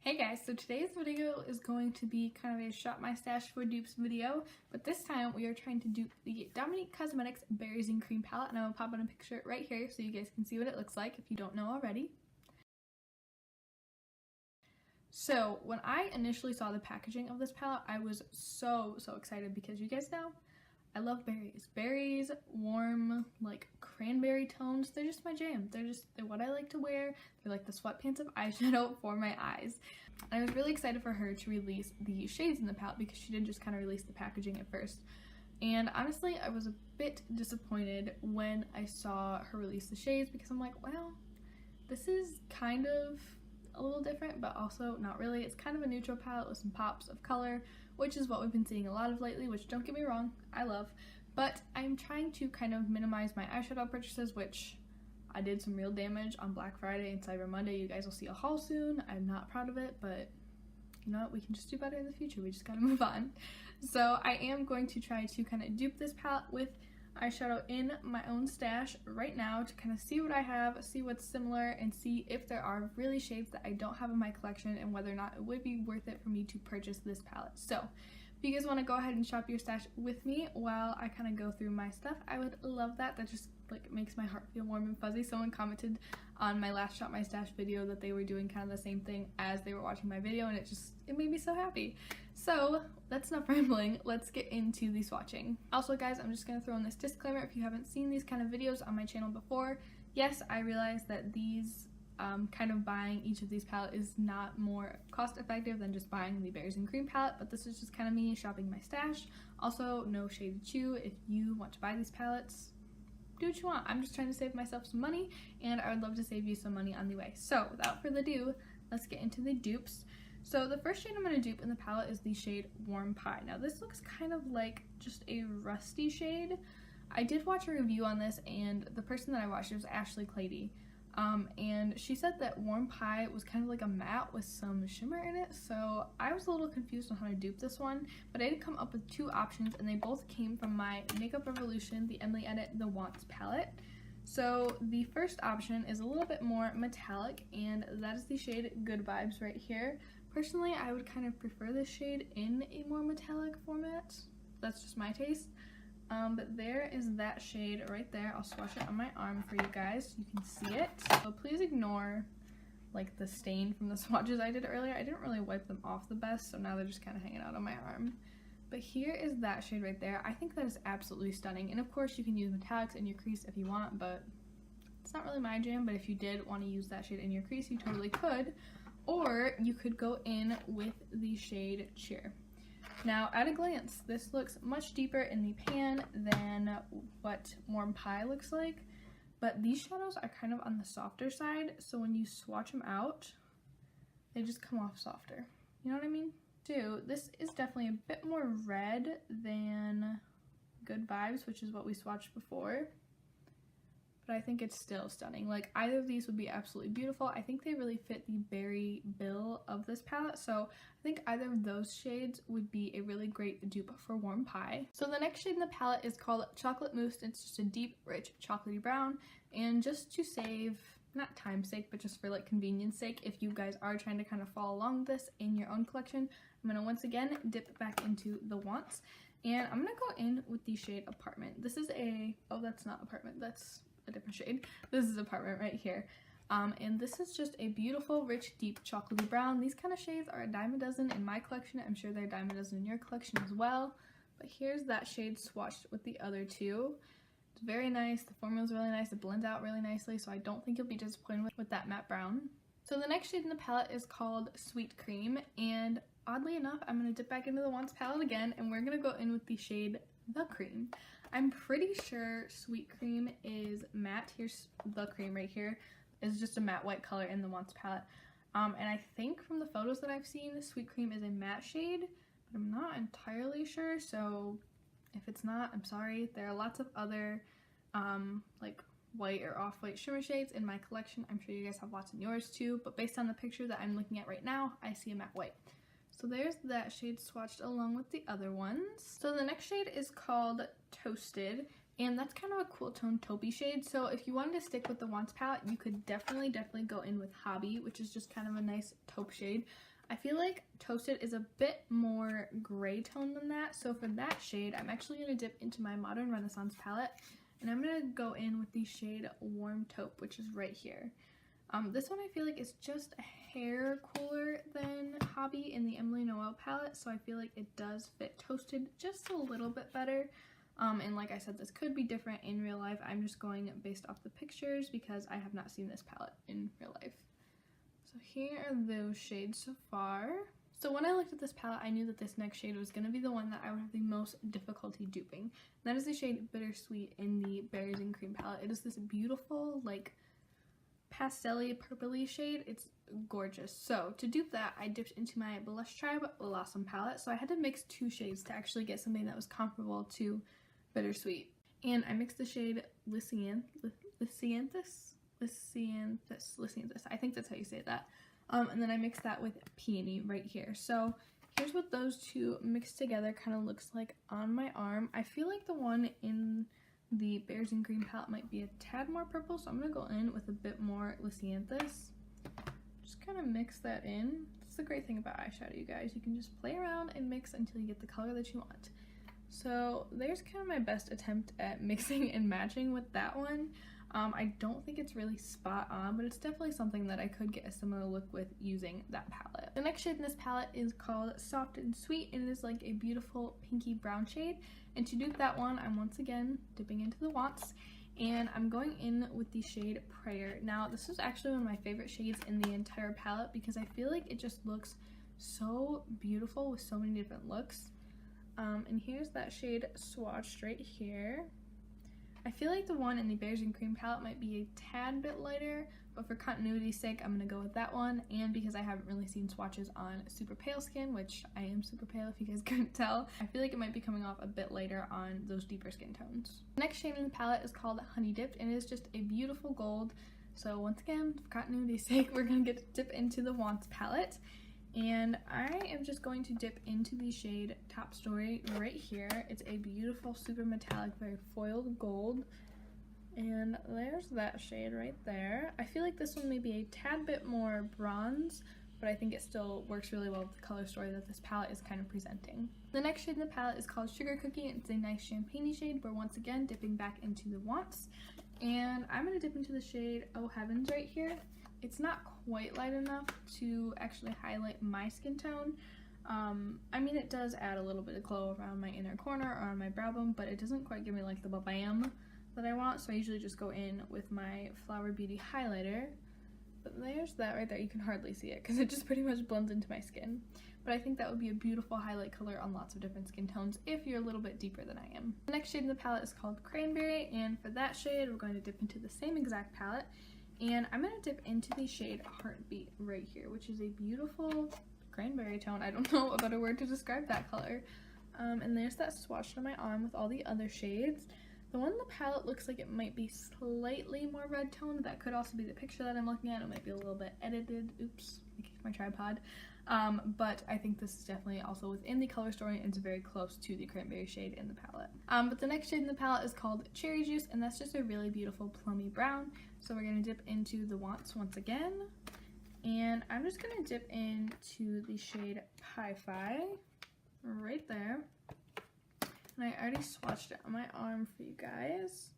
Hey guys, so today's video is going to be kind of a shop my stash for dupes video, but this time we are trying to dupe the Dominique Cosmetics Berries and Cream palette, and I'm going to pop on a picture right here so you guys can see what it looks like if you don't know already. So when I initially saw the packaging of this palette, I was so excited because you guys know I love berries. Berries, warm, like cranberry tones, they're just my jam. They're what I like to wear. They're like the sweatpants of eyeshadow for my eyes. I was really excited for her to release the shades in the palette because she did just kind of release the packaging at first. And honestly, I was a bit disappointed when I saw her release the shades because I'm like, well, this is kind of a little different, but also not really. It's kind of a neutral palette with some pops of color, which is what we've been seeing a lot of lately, which don't get me wrong, I love. But I'm trying to kind of minimize my eyeshadow purchases, which I did some real damage on Black Friday and Cyber Monday. You guys will see a haul soon. I'm not proud of it, but you know what? We can just do better in the future. We just gotta move on. So I am going to try to kind of dupe this palette with eyeshadow in my own stash right now to kind of see what I have, see what's similar, and see if there are really shades that I don't have in my collection and whether or not it would be worth it for me to purchase this palette. So if you guys want to go ahead and shop your stash with me while I kind of go through my stuff, I would love that. That just like makes my heart feel warm and fuzzy. Someone commented on my last shop my stash video that they were doing kind of the same thing as they were watching my video, and it made me so happy. So that's enough rambling, let's get into the swatching. Also guys, I'm just going to throw in this disclaimer if you haven't seen these kind of videos on my channel before. Yes, I realize that these kind of buying each of these palettes is not more cost effective than just buying the Berries and Cream palette, but this is just kind of me shopping my stash. Also, no shade to chew. If you want to buy these palettes, do what you want. I'm just trying to save myself some money, and I would love to save you some money on the way. So without further ado, let's get into the dupes. So the first shade I'm going to dupe in the palette is the shade Warm Pie. Now this looks kind of like just a rusty shade. I did watch a review on this, and the person that I watched, it was Ashley Clady. And she said that Warm Pie was kind of like a matte with some shimmer in it, so I was a little confused on how to dupe this one, but I did come up with two options, and they both came from my Makeup Revolution, the Emily Edit, the Wants palette. So the first option is a little bit more metallic, and that is the shade Good Vibes right here. Personally, I would kind of prefer this shade in a more metallic format. That's just my taste. But there is that shade right there. I'll swatch it on my arm for you guys. You can see it. So please ignore like the stain from the swatches I did earlier. I didn't really wipe them off the best, so now they're just kind of hanging out on my arm. But here is that shade right there. I think that is absolutely stunning. And of course you can use metallics in your crease if you want, but it's not really my jam. But if you did want to use that shade in your crease, you totally could. Or you could go in with the shade Cheer. Now, at a glance, this looks much deeper in the pan than what Warm Pie looks like, but these shadows are kind of on the softer side, so when you swatch them out, they just come off softer. You know what I mean? Too, this is definitely a bit more red than Good Vibes, which is what we swatched before, but I think it's still stunning. Like, either of these would be absolutely beautiful. I think they really fit the berry bill of this palette, so I think either of those shades would be a really great dupe for Warm Pie. So the next shade in the palette is called Chocolate Mousse. It's just a deep, rich, chocolatey brown, and just to save, not time's sake, but just for like convenience sake, if you guys are trying to kind of follow along with this in your own collection, I'm going to once again dip back into the Wants, and I'm going to go in with the shade Apartment. This is a, oh, that's not Apartment, that's a different shade. This is Apartment right here. And this is just a beautiful, rich, deep, chocolatey brown. These kind of shades are a dime a dozen in my collection. I'm sure they're a dime a dozen in your collection as well. But here's that shade swatched with the other two. It's very nice. The formula is really nice. It blends out really nicely, so I don't think you'll be disappointed with that matte brown. So the next shade in the palette is called Sweet Cream, and oddly enough, I'm going to dip back into the Wants palette again, and we're going to go in with the shade The Cream. I'm pretty sure Sweet Cream is matte. Here's The Cream right here. Is just a matte white color in the Wants palette. And I think from the photos that I've seen, Sweet Cream is a matte shade, but I'm not entirely sure, so if it's not, I'm sorry. There are lots of other like white or off-white shimmer shades in my collection. I'm sure you guys have lots in yours too, but based on the picture that I'm looking at right now, I see a matte white. So there's that shade swatched along with the other ones. So the next shade is called Toasted, and that's kind of a cool tone taupey shade. So if you wanted to stick with the Wants palette, you could definitely go in with Hobby, which is just kind of a nice taupe shade. I feel like Toasted is a bit more gray tone than that, so for that shade, I'm actually going to dip into my Modern Renaissance palette, and I'm going to go in with the shade Warm Taupe, which is right here. This one I feel like is just a hair cooler than Hobby in the Emily Noel palette, so I feel like it does fit Toasted just a little bit better. And like I said, this could be different in real life. I'm just going based off the pictures because I have not seen this palette in real life. So here are those shades so far. So when I looked at this palette, I knew that this next shade was going to be the one that I would have the most difficulty duping. That is the shade Bittersweet in the Berries and Cream palette. It is this beautiful, like, pastel-y, purpley shade. It's gorgeous. So to dupe that, I dipped into my Blush Tribe Blossom palette. So I had to mix two shades to actually get something that was comparable to Bittersweet. And I mixed the shade Lysianthus. I think that's how you say that. And then I mixed that with Peony right here. So here's what those two mixed together kind of looks like on my arm. I feel like the one in the Berries and Cream palette might be a tad more purple, so I'm going to go in with a bit more Lysianthus. Just kind of mix that in. That's the great thing about eyeshadow, you guys. You can just play around and mix until you get the color that you want. So there's kind of my best attempt at mixing and matching with that one. I don't think it's really spot on, but it's definitely something that I could get a similar look with using that palette. The next shade in this palette is called Soft and Sweet, and it is like a beautiful pinky brown shade. And to dupe that one, I'm once again dipping into the Wants, and I'm going in with the shade Prayer. Now, this is actually one of my favorite shades in the entire palette because I feel like it just looks so beautiful with so many different looks. And here's that shade swatched right here. I feel like the one in the Berries and Cream palette might be a tad bit lighter, but for continuity's sake, I'm going to go with that one, and because I haven't really seen swatches on super pale skin, which I am super pale if you guys couldn't tell, I feel like it might be coming off a bit lighter on those deeper skin tones. The next shade in the palette is called Honey Dipped, and it is just a beautiful gold. So once again, for continuity's sake, we're going to get to dip into the Wants palette. And I am just going to dip into the shade Top Story right here. It's a beautiful, super metallic, very foiled gold. And there's that shade right there. I feel like this one may be a tad bit more bronze, but I think it still works really well with the color story that this palette is kind of presenting. The next shade in the palette is called Sugar Cookie, and it's a nice champagne-y shade. We're once again dipping back into the Wants. And I'm going to dip into the shade Oh Heavens right here. It's not quite light enough to actually highlight my skin tone. I mean, it does add a little bit of glow around my inner corner or on my brow bone, but it doesn't quite give me like the ba-bam that I want, so I usually just go in with my Flower Beauty highlighter. But there's that right there. You can hardly see it because it just pretty much blends into my skin. But I think that would be a beautiful highlight color on lots of different skin tones if you're a little bit deeper than I am. The next shade in the palette is called Cranberry, and for that shade, we're going to dip into the same exact palette. And I'm going to dip into the shade Heartbeat right here, which is a beautiful cranberry tone. I don't know a better word to describe that color. And there's that swatched on my arm with all the other shades. The one in the palette looks like it might be slightly more red toned. That could also be the picture that I'm looking at. It might be a little bit edited. Oops, I kicked my tripod. But I think this is definitely also within the color story and it's very close to the cranberry shade in the palette. But the next shade in the palette is called Cherry Juice, and that's just a really beautiful plummy brown. So we're going to dip into the Wants once again. And I'm just going to dip into the shade Pie Fi right there. And I already swatched it on my arm for you guys.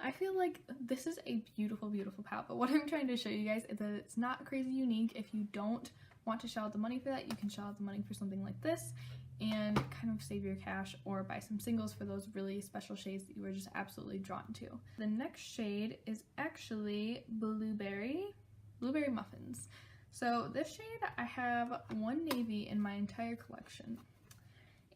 I feel like this is a beautiful, beautiful palette, but what I'm trying to show you guys is that it's not crazy unique. If you don't want to shell out the money for that, you can shell out the money for something like this and kind of save your cash or buy some singles for those really special shades that you were just absolutely drawn to. The next shade is actually Blueberry Muffins. So this shade, I have one navy in my entire collection.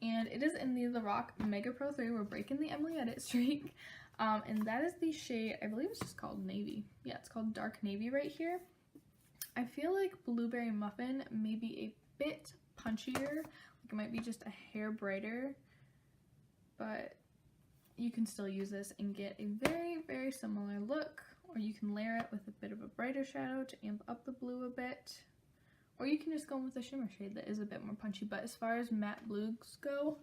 And it is in the Rock Mega Pro 3. We're breaking the Emily Edit streak. And that is the shade, I believe it's just called Navy. Yeah, it's called Dark Navy right here. I feel like Blueberry Muffin may be a bit punchier. Like it might be just a hair brighter. But you can still use this and get a very, very similar look. Or you can layer it with a bit of a brighter shadow to amp up the blue a bit. Or you can just go with a shimmer shade that is a bit more punchy. But as far as matte blues go,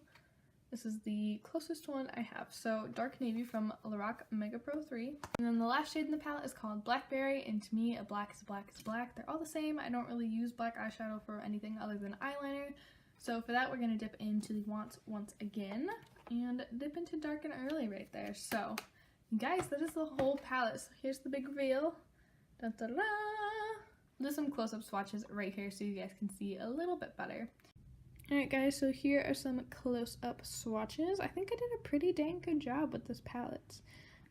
This is the closest one I have. So dark navy from Lorac Mega Pro 3. And then the last shade in the palette is called Blackberry, and to me a black is a black is a black. They're all the same. I don't really use black eyeshadow for anything other than eyeliner. So for that we're going to dip into the Wants once again and dip into Dark and Early right there. So you guys, that is the whole palette. So here's the big reveal. Dun, dun, dun. I'll do some close-up swatches right here so you guys can see a little bit better. Alright guys, so here are some close-up swatches. I think I did a pretty dang good job with this palette.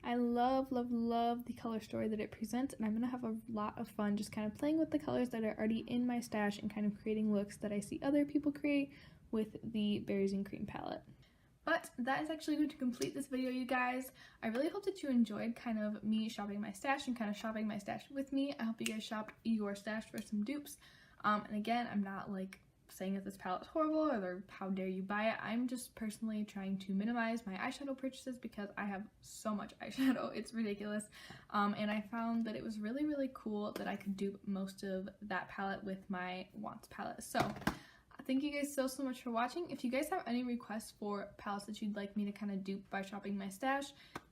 I love, love, love the color story that it presents, and I'm going to have a lot of fun just kind of playing with the colors that are already in my stash and kind of creating looks that I see other people create with the Berries and Cream palette. But that is actually going to complete this video, you guys. I really hope that you enjoyed kind of me shopping my stash and kind of shopping my stash with me. I hope you guys shopped your stash for some dupes. And again, I'm not like saying that this palette is horrible or how dare you buy it. I'm just personally trying to minimize my eyeshadow purchases because I have so much eyeshadow. It's ridiculous. And I found that it was really, really cool that I could dupe most of that palette with my Wants palette. So thank you guys so much for watching. If you guys have any requests for palettes that you'd like me to kind of dupe by shopping my stash,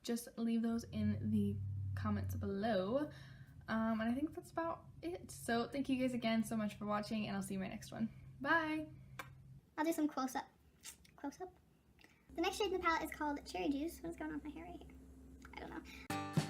just leave those in the comments below. And I think that's about it. So thank you guys again so much for watching, and I'll see you in my next one. Bye! I'll do some close-up. Close-up? The next shade in the palette is called Cherry Juice. What is going on with my hair right here? I don't know.